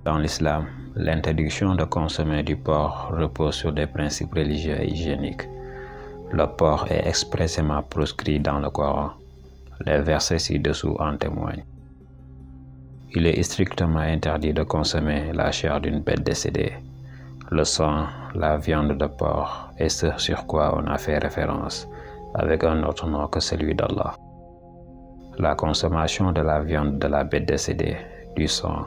Dans l'islam, l'interdiction de consommer du porc repose sur des principes religieux et hygiéniques. Le porc est expressément proscrit dans le Coran. Les versets ci-dessous en témoignent. Il est strictement interdit de consommer la chair d'une bête décédée, le sang, la viande de porc et ce sur quoi on a fait référence avec un autre nom que celui d'Allah. La consommation de la viande de la bête décédée, du sang,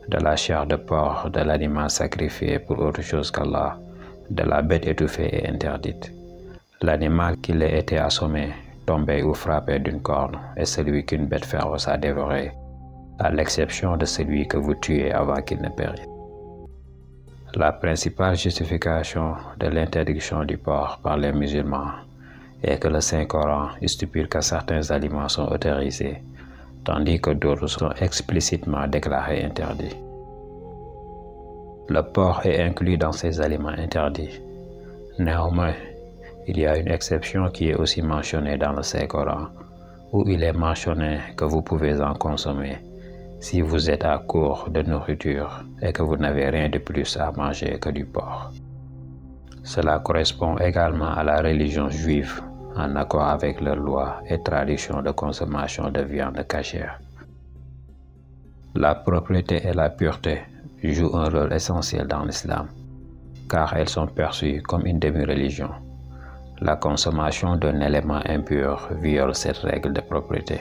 de la chair de porc de l'animal sacrifié pour autre chose qu'Allah, de la bête étouffée est interdite. L'animal qui a été assommé, tombé ou frappé d'une corne est celui qu'une bête féroce a dévoré, à l'exception de celui que vous tuez avant qu'il ne périsse. La principale justification de l'interdiction du porc par les musulmans est que le Saint-Coran stipule que certains aliments sont autorisés, tandis que d'autres sont explicitement déclarés interdits. Le porc est inclus dans ces aliments interdits. Néanmoins, il y a une exception qui est aussi mentionnée dans le Saint-Coran, où il est mentionné que vous pouvez en consommer si vous êtes à court de nourriture et que vous n'avez rien de plus à manger que du porc. Cela correspond également à la religion juive, en accord avec leurs lois et traditions de consommation de viande cachère. La propreté et la pureté jouent un rôle essentiel dans l'islam, car elles sont perçues comme une demi-religion. La consommation d'un élément impur viole cette règle de propreté.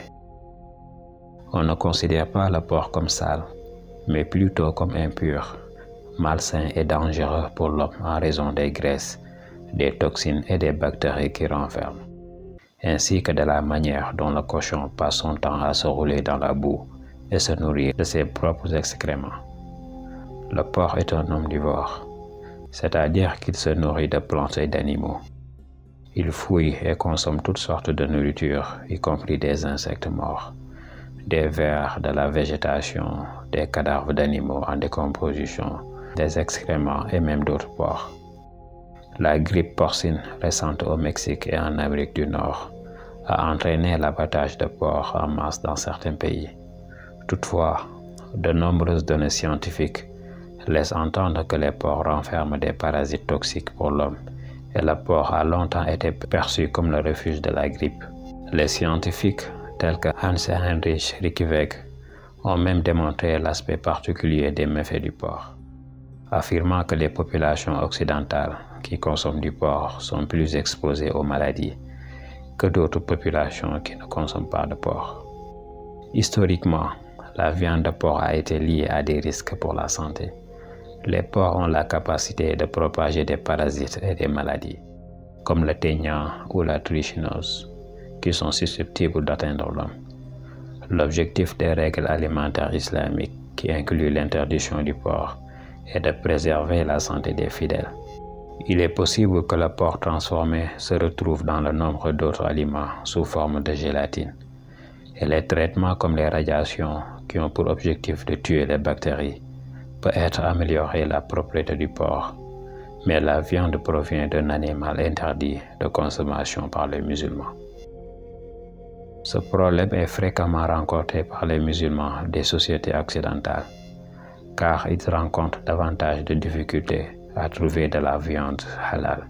On ne considère pas le porc comme sale, mais plutôt comme impur, malsain et dangereux pour l'homme en raison des graisses, des toxines et des bactéries qu'il renferme, ainsi que de la manière dont le cochon passe son temps à se rouler dans la boue et se nourrir de ses propres excréments. Le porc est un omnivore, c'est-à-dire qu'il se nourrit de plantes et d'animaux. Il fouille et consomme toutes sortes de nourriture, y compris des insectes morts, des vers, de la végétation, des cadavres d'animaux en décomposition, des excréments et même d'autres porcs. La grippe porcine récente au Mexique et en Amérique du Nord a entraîné l'abattage de porcs en masse dans certains pays. Toutefois, de nombreuses données scientifiques laissent entendre que les porcs renferment des parasites toxiques pour l'homme et le porc a longtemps été perçu comme le refuge de la grippe. Les scientifiques tels que Hans-Heinrich Rickenweg ont même démontré l'aspect particulier des méfaits du porc, affirmant que les populations occidentales qui consomment du porc sont plus exposées aux maladies que d'autres populations qui ne consomment pas de porc. Historiquement, la viande de porc a été liée à des risques pour la santé. Les porcs ont la capacité de propager des parasites et des maladies, comme le téniant ou la trichinose, qui sont susceptibles d'atteindre l'homme. L'objectif des règles alimentaires islamiques, qui inclut l'interdiction du porc, est de préserver la santé des fidèles. Il est possible que le porc transformé se retrouve dans le nombre d'autres aliments sous forme de gélatine. Et les traitements comme les radiations, qui ont pour objectif de tuer les bactéries, peut être améliorer la propreté du porc, mais la viande provient d'un animal interdit de consommation par les musulmans. Ce problème est fréquemment rencontré par les musulmans des sociétés occidentales, car ils rencontrent davantage de difficultés à trouver de la viande halal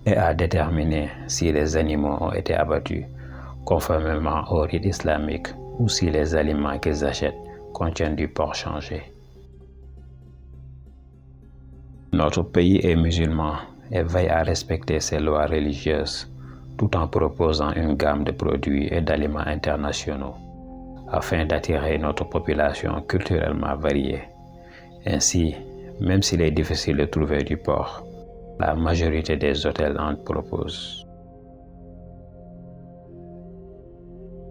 et à déterminer si les animaux ont été abattus conformément au rite islamique ou si les aliments qu'ils achètent contiennent du porc changé. Notre pays est musulman et veille à respecter ses lois religieuses tout en proposant une gamme de produits et d'aliments internationaux afin d'attirer notre population culturellement variée. Ainsi, même s'il est difficile de trouver du porc, la majorité des hôtels en proposent.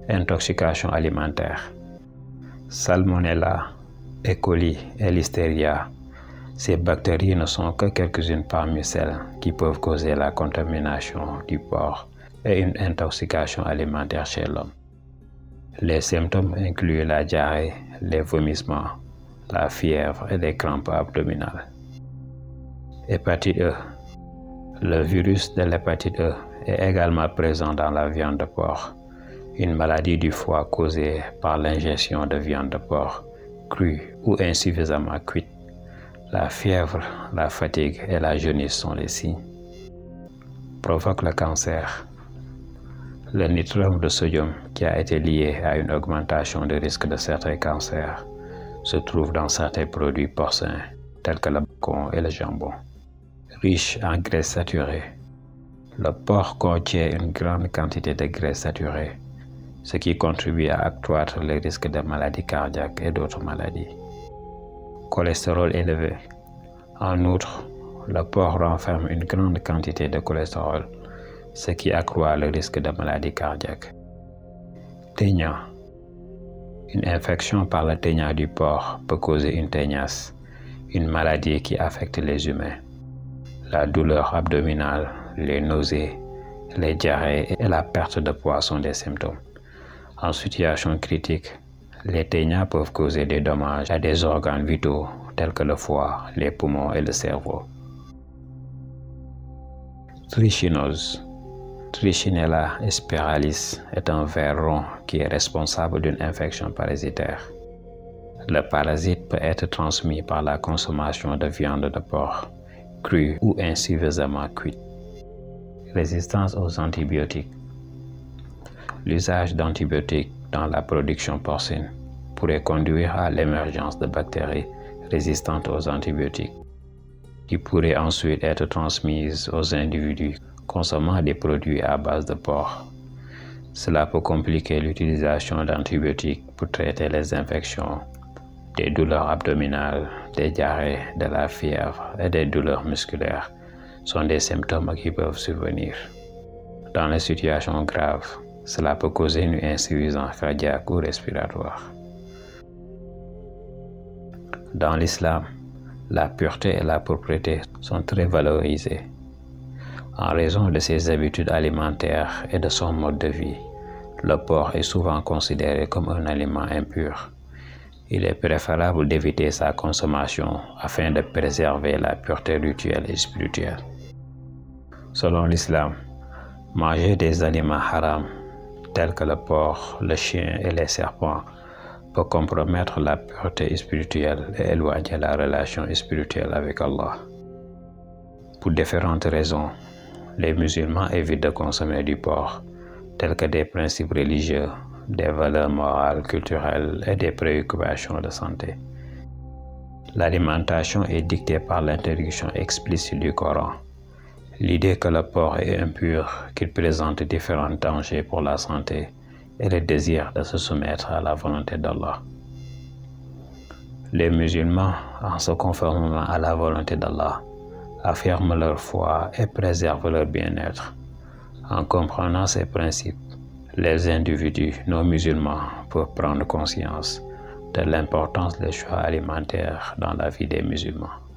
Intoxication alimentaire. Salmonella, E. coli et Listeria. Ces bactéries ne sont que quelques-unes parmi celles qui peuvent causer la contamination du porc et une intoxication alimentaire chez l'homme. Les symptômes incluent la diarrhée, les vomissements, la fièvre et des crampes abdominales. Hépatite E. Le virus de l'hépatite E est également présent dans la viande de porc, une maladie du foie causée par l'ingestion de viande de porc crue ou insuffisamment cuite La fièvre, la fatigue et la jaunisse sont les signes. Provoque le cancer. Le nitrate de sodium, qui a été lié à une augmentation du risque de certains cancers, se trouve dans certains produits porcins, tels que le bacon et le jambon. Riche en graisses saturées. Le porc contient une grande quantité de graisses saturées, ce qui contribue à accroître le risque de maladies cardiaques et d'autres maladies. Cholestérol élevé. En outre, le porc renferme une grande quantité de cholestérol, ce qui accroît le risque de maladies cardiaques. Ténia. Une infection par le ténia du porc peut causer une téniasse, une maladie qui affecte les humains. La douleur abdominale, les nausées, les diarrhées et la perte de poids sont des symptômes. En situation critique, les ténias peuvent causer des dommages à des organes vitaux tels que le foie, les poumons et le cerveau. Trichinose. Trichinella spiralis est un ver rond qui est responsable d'une infection parasitaire. Le parasite peut être transmis par la consommation de viande de porc, crue ou insuffisamment cuite. Résistance aux antibiotiques. L'usage d'antibiotiques dans la production porcine pourrait conduire à l'émergence de bactéries résistantes aux antibiotiques, qui pourraient ensuite être transmises aux individus consommant des produits à base de porc. Cela peut compliquer l'utilisation d'antibiotiques pour traiter les infections, des douleurs abdominales, des diarrhées, de la fièvre et des douleurs musculaires sont des symptômes qui peuvent survenir. Dans les situations graves, cela peut causer une insuffisance cardiaque ou respiratoire. Dans l'islam, la pureté et la propreté sont très valorisées. En raison de ses habitudes alimentaires et de son mode de vie, le porc est souvent considéré comme un aliment impur. Il est préférable d'éviter sa consommation afin de préserver la pureté rituelle et spirituelle. Selon l'islam, manger des aliments haram, tels que le porc, le chien et les serpents, peut compromettre la pureté spirituelle et éloigner la relation spirituelle avec Allah. Pour différentes raisons, les musulmans évitent de consommer du porc, tels que des principes religieux, des valeurs morales, culturelles et des préoccupations de santé. L'alimentation est dictée par l'interdiction explicite du Coran. L'idée que le porc est impur, qu'il présente différents dangers pour la santé, et le désir de se soumettre à la volonté d'Allah. Les musulmans, en se conformant à la volonté d'Allah, affirment leur foi et préservent leur bien-être. En comprenant ces principes, les individus non musulmans peuvent prendre conscience de l'importance des choix alimentaires dans la vie des musulmans.